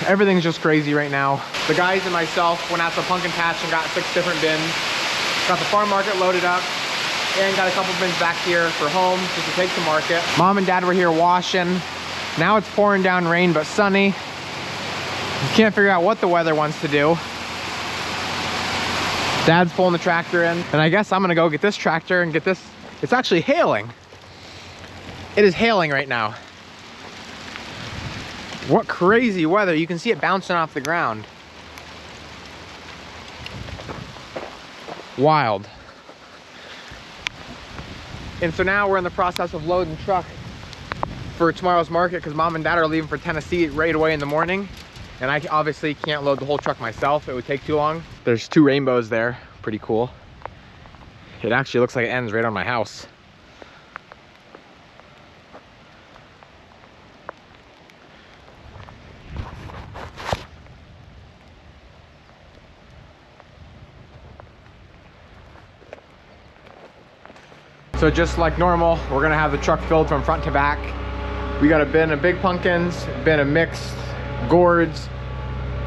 Everything's just crazy right now. The guys and myself went out to the pumpkin patch and got 6 different bins. Got the farm market loaded up and got a couple bins back here for home just to take to market. Mom and Dad were here washing. Now it's pouring down rain, but sunny. You can't figure out what the weather wants to do. Dad's pulling the tractor in, and I guess I'm gonna go get this tractor and get this. It's actually hailing. It is hailing right now. What crazy weather. You can see it bouncing off the ground. Wild. And so now we're in the process of loading the truck for tomorrow's market because Mom and Dad are leaving for Tennessee right away in the morning. And I obviously can't load the whole truck myself. It would take too long. There's 2 rainbows there. Pretty cool. It actually looks like it ends right on my house. So just like normal, we're gonna have the truck filled from front to back. We got a bin of big pumpkins, a bin of mixed gourds,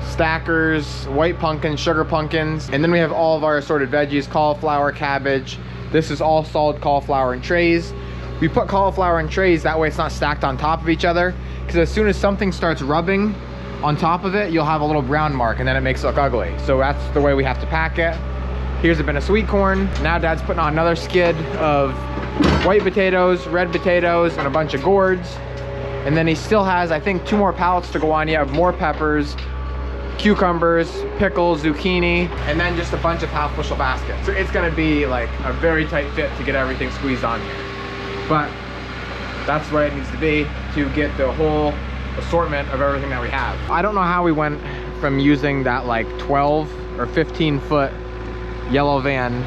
stackers, white pumpkins, sugar pumpkins, and then we have all of our assorted veggies, cauliflower, cabbage. This is all solid cauliflower in trays. We put cauliflower in trays, that way it's not stacked on top of each other, because as soon as something starts rubbing on top of it, you'll have a little brown mark and then it makes it look ugly. So that's the way we have to pack it. Here's a bin of sweet corn. Now Dad's putting on another skid of white potatoes, red potatoes, and a bunch of gourds. And then he still has, I think, 2 more pallets to go on. You have more peppers, cucumbers, pickles, zucchini, and then just a bunch of half bushel baskets. So it's gonna be like a very tight fit to get everything squeezed on here. But that's the way it needs to be to get the whole assortment of everything that we have. I don't know how we went from using that like 12 or 15 foot yellow van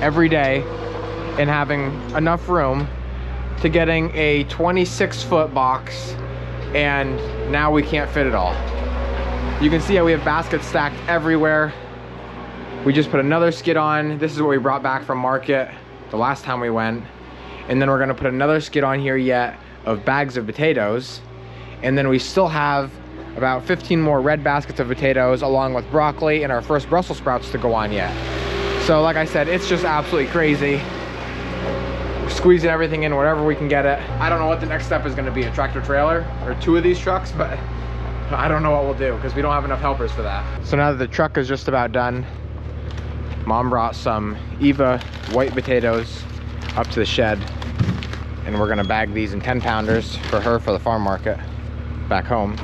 every day and having enough room to getting a 26 foot box, and now we can't fit it all. You can see how we have baskets stacked everywhere. We just put another skid on. This is what we brought back from market the last time we went. And then we're gonna put another skid on here yet of bags of potatoes. And then we still have about 15 more red baskets of potatoes along with broccoli and our first Brussels sprouts to go on yet. So like I said, it's just absolutely crazy. We're squeezing everything in wherever we can get it. I don't know what the next step is gonna be, a tractor trailer or 2 of these trucks, but I don't know what we'll do because we don't have enough helpers for that. So now that the truck is just about done, Mom brought some Eva white potatoes up to the shed, and we're gonna bag these in 10 pounders for her for the farm market back home.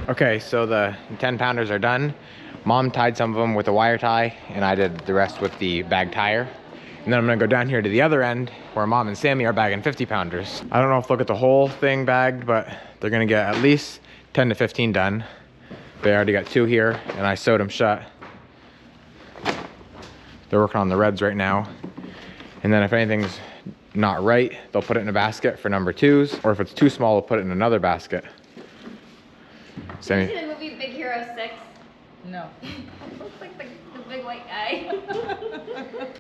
Okay, so the 10 pounders are done. Mom tied some of them with a wire tie, and I did the rest with the bag tire. And then I'm gonna go down here to the other end where Mom and Sammy are bagging 50 pounders. I don't know if they'll get the whole thing bagged, but they're gonna get at least 10 to 15 done. They already got 2 here, and I sewed them shut. They're working on the reds right now. And then if anything's not right, they'll put it in a basket for number 2s, or if it's too small, they'll put it in another basket. Sammy. Have you seen the movie Big Hero 6? No. Looks like the big white guy.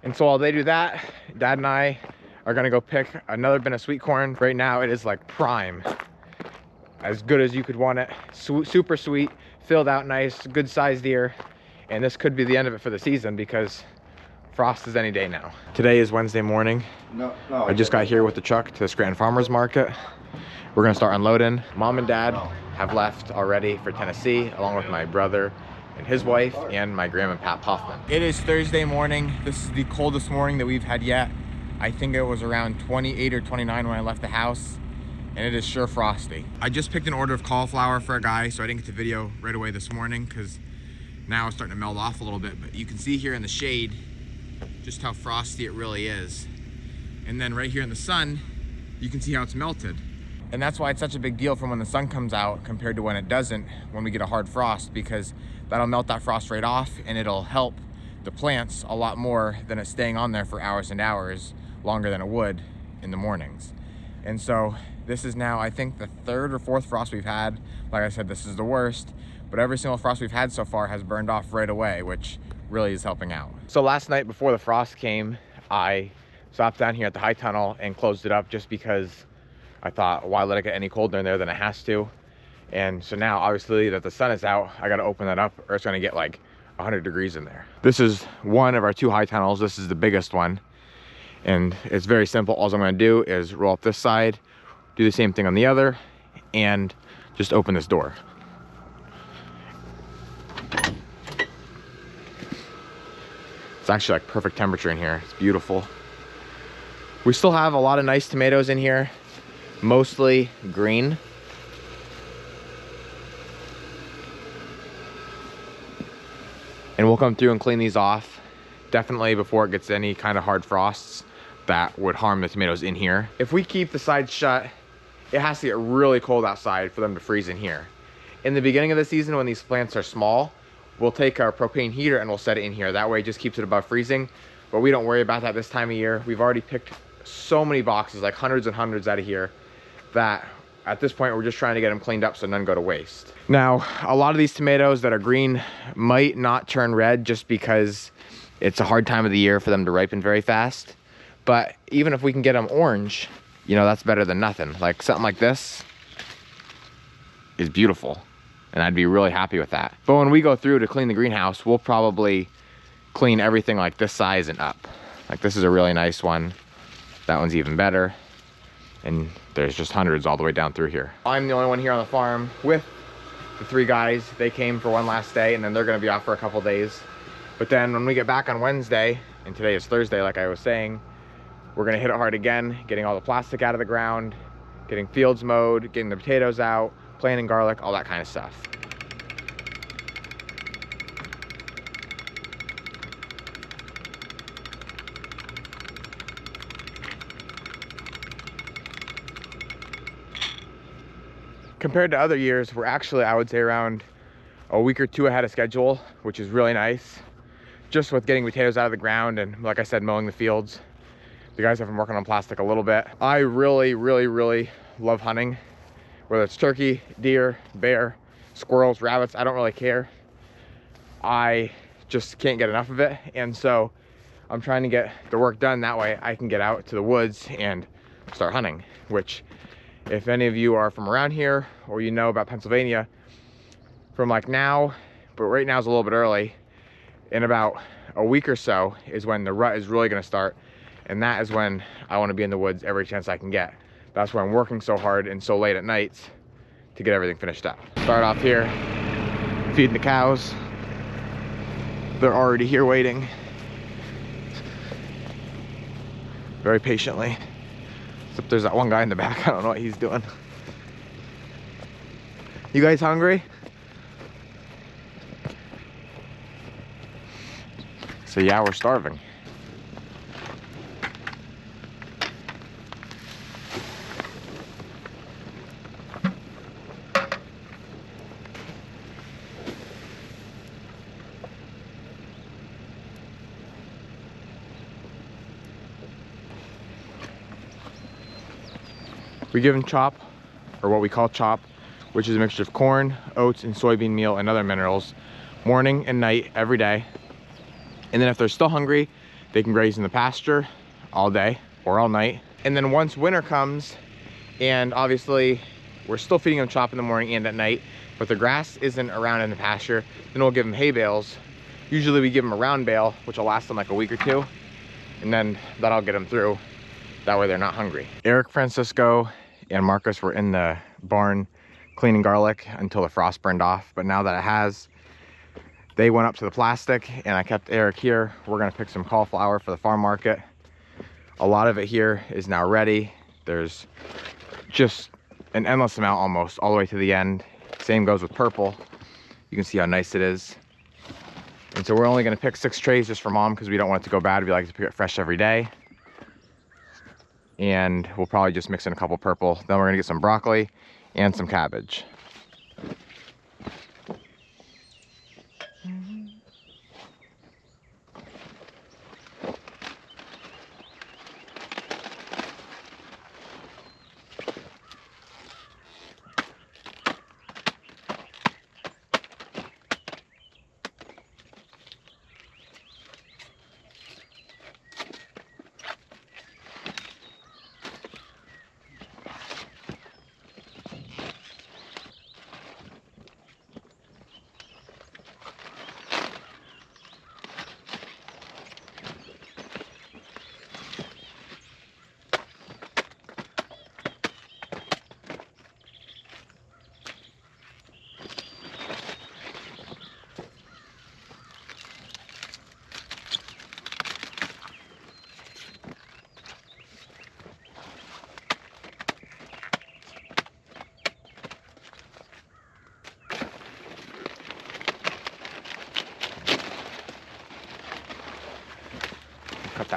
And so while they do that, Dad and I are gonna go pick another bin of sweet corn. Right now it is like prime. As good as you could want it. Super sweet, filled out nice, good sized ear. And this could be the end of it for the season because frost is any day now. Today is Wednesday morning. I just got here with the truck to the Scranton Farmers Market. We're gonna start unloading. Mom and Dad have left already for Tennessee, along with my brother and his wife and my grandma Pat Hoffman. It is Thursday morning. This is the coldest morning that we've had yet. I think it was around 28 or 29 when I left the house, and it is sure frosty. I just picked an order of cauliflower for a guy, so I didn't get the video right away this morning because now it's starting to melt off a little bit, but you can see here in the shade just how frosty it really is. And then right here in the sun, you can see how it's melted. And that's why it's such a big deal from when the sun comes out compared to when it doesn't, when we get a hard frost, because that'll melt that frost right off and it'll help the plants a lot more than it's staying on there for hours and hours longer than it would in the mornings. And so this is now, I think, the third or fourth frost we've had. Like I said, this is the worst, but every single frost we've had so far has burned off right away, which really is helping out. So last night before the frost came, I stopped down here at the high tunnel and closed it up just because I thought, why let it get any colder in there than it has to? And so now, obviously, that the sun is out, I gotta open that up or it's gonna get like 100 degrees in there. This is one of our 2 high tunnels. This is the biggest one. And it's very simple. All I'm gonna do is roll up this side, do the same thing on the other, and just open this door. It's actually like perfect temperature in here. It's beautiful. We still have a lot of nice tomatoes in here, mostly green. And we'll come through and clean these off, definitely before it gets any kind of hard frosts that would harm the tomatoes in here. If we keep the sides shut, it has to get really cold outside for them to freeze in here. In the beginning of the season, when these plants are small, we'll take our propane heater and we'll set it in here. That way it just keeps it above freezing, but we don't worry about that this time of year. We've already picked so many boxes, like hundreds and hundreds out of here, that at this point we're just trying to get them cleaned up so none go to waste. Now, a lot of these tomatoes that are green might not turn red just because it's a hard time of the year for them to ripen very fast. But even if we can get them orange, you know, that's better than nothing. Like something like this is beautiful, and I'd be really happy with that. But when we go through to clean the greenhouse, we'll probably clean everything like this size and up. Like this is a really nice one. That one's even better. And there's just hundreds all the way down through here. I'm the only one here on the farm with the 3 guys. They came for one last day and then they're gonna be off for a couple days. But then when we get back on Wednesday, and today is Thursday like I was saying, we're gonna hit it hard again, getting all the plastic out of the ground, getting fields mowed, getting the potatoes out, planting garlic, all that kind of stuff. Compared to other years, we're actually, I would say, around a week or 2 ahead of schedule, which is really nice. Just with getting potatoes out of the ground and, like I said, mowing the fields. The guys have been working on plastic a little bit. I really, really, really love hunting. Whether it's turkey, deer, bear, squirrels, rabbits, I don't really care. I just can't get enough of it. And so I'm trying to get the work done. That way I can get out to the woods and start hunting, which if any of you are from around here or you know about Pennsylvania, from like now, but right now is a little bit early, in about a week or so is when the rut is really gonna start. And that is when I wanna be in the woods every chance I can get. That's why I'm working so hard and so late at nights to get everything finished up. Start off here, feeding the cows. They're already here waiting. Very patiently. Except there's that one guy in the back, I don't know what he's doing. You guys hungry? So yeah, we're starving. We give them chop, or what we call chop, which is a mixture of corn, oats, and soybean meal and other minerals, morning and night, every day. And then if they're still hungry, they can graze in the pasture all day or all night. And then once winter comes, and obviously we're still feeding them chop in the morning and at night, but the grass isn't around in the pasture, then we'll give them hay bales. Usually we give them a round bale, which will last them like a week or 2, and then that'll get them through. That way they're not hungry. Eric, Francisco, and Marcus were in the barn cleaning garlic until the frost burned off, but now that it has, they went up to the plastic and I kept Eric here. We're gonna pick some cauliflower for the farm market. A lot of it here is now ready. There's just an endless amount almost all the way to the end. Same goes with purple. You can see how nice it is. And so we're only gonna pick 6 trays just for Mom because we don't want it to go bad. We like to pick it fresh every day. And we'll probably just mix in a couple purple. Then we're gonna get some broccoli and some cabbage.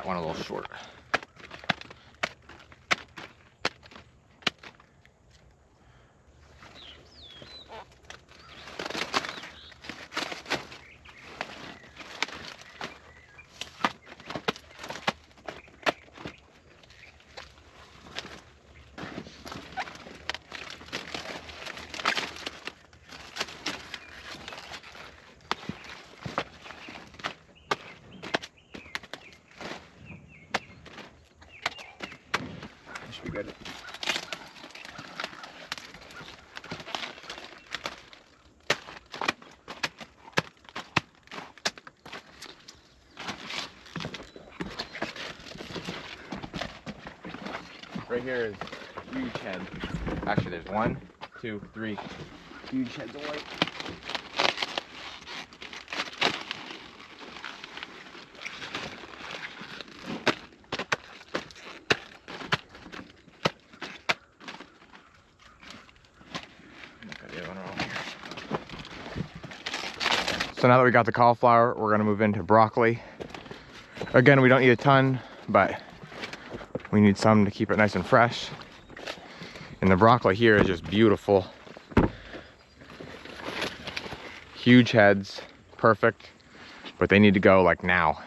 that one a little short. Should be good. Right here is a huge head. Actually, there's 1, 2, 3 huge heads of white. So now that we got the cauliflower, we're gonna move into broccoli. Again, we don't need a ton, but we need some to keep it nice and fresh. And the broccoli here is just beautiful. Huge heads, perfect, but they need to go like now.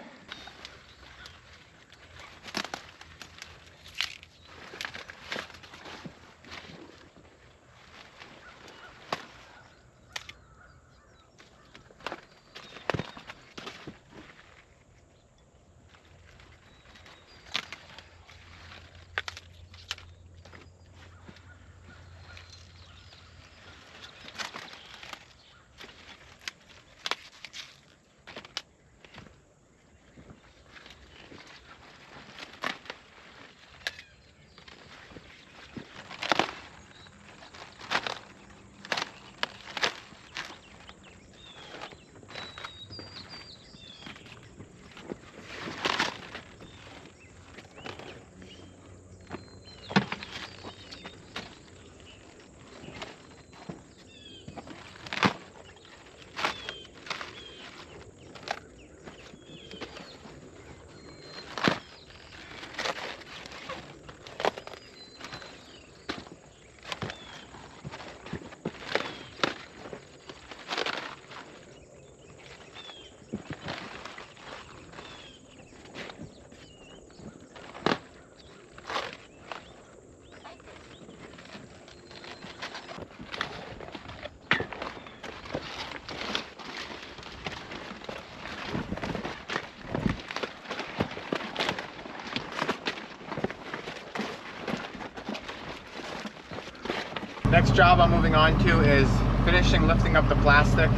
Next job I'm moving on to is finishing lifting up the plastic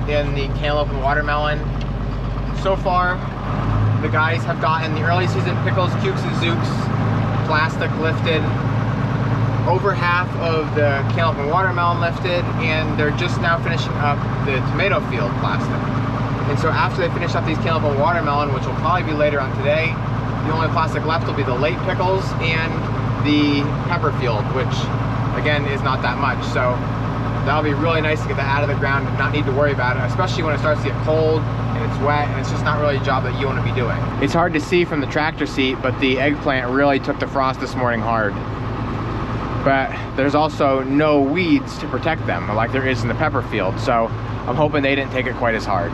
in the cantaloupe and watermelon. So far, the guys have gotten the early season pickles, cukes, and zooks plastic lifted. Over half of the cantaloupe and watermelon lifted, and they're just now finishing up the tomato field plastic. And so after they finish up these cantaloupe and watermelon, which will probably be later on today, the only plastic left will be the late pickles and the pepper field, which again is not that much. So that'll be really nice to get that out of the ground and not need to worry about it, especially when it starts to get cold and it's wet and it's just not really a job that you want to be doing. It's hard to see from the tractor seat, but the eggplant really took the frost this morning hard. But there's also no weeds to protect them like there is in the pepper field, so I'm hoping they didn't take it quite as hard.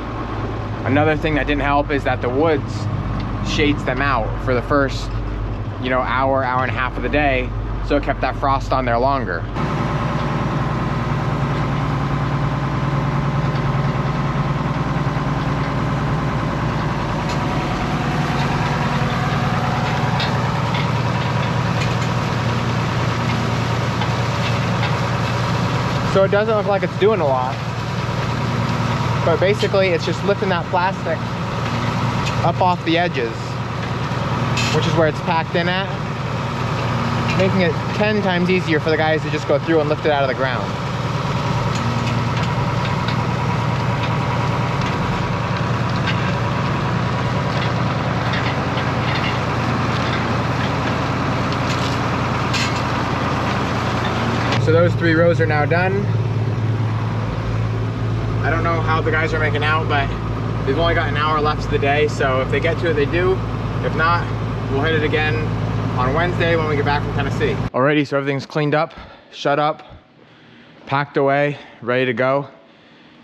Another thing that didn't help is that the woods shades them out for the first, hour and a half of the day, so it kept that frost on there longer. So it doesn't look like it's doing a lot, but basically it's just lifting that plastic up off the edges, which is where it's packed in at, making it 10 times easier for the guys to just go through and lift it out of the ground. So those 3 rows are now done. I don't know how the guys are making out, but they've only got an hour left of the day, so if they get to it, they do. If not, we'll hit it again on Wednesday when we get back from Tennessee. Alrighty, so everything's cleaned up, shut up, packed away, ready to go.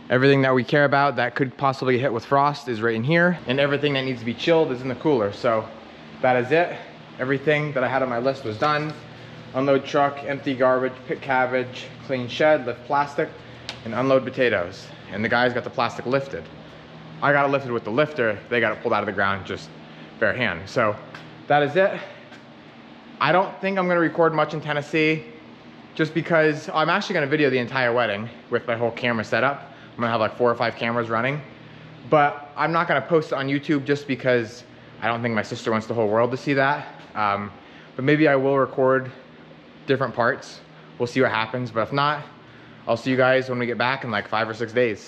Everything that we care about that could possibly get hit with frost is right in here, and everything that needs to be chilled is in the cooler. So that is it. Everything that I had on my list was done. Unload truck, empty garbage, pick cabbage, clean shed, lift plastic, and unload potatoes. And the guys got the plastic lifted. I got it lifted with the lifter. They got it pulled out of the ground just bare hand. So that is it. I don't think I'm gonna record much in Tennessee just because I'm actually gonna video the entire wedding with my whole camera setup. I'm gonna have like 4 or 5 cameras running, but I'm not gonna post it on YouTube just because I don't think my sister wants the whole world to see that. But maybe I will record different parts. We'll see what happens, but if not, I'll see you guys when we get back in like 5 or 6 days.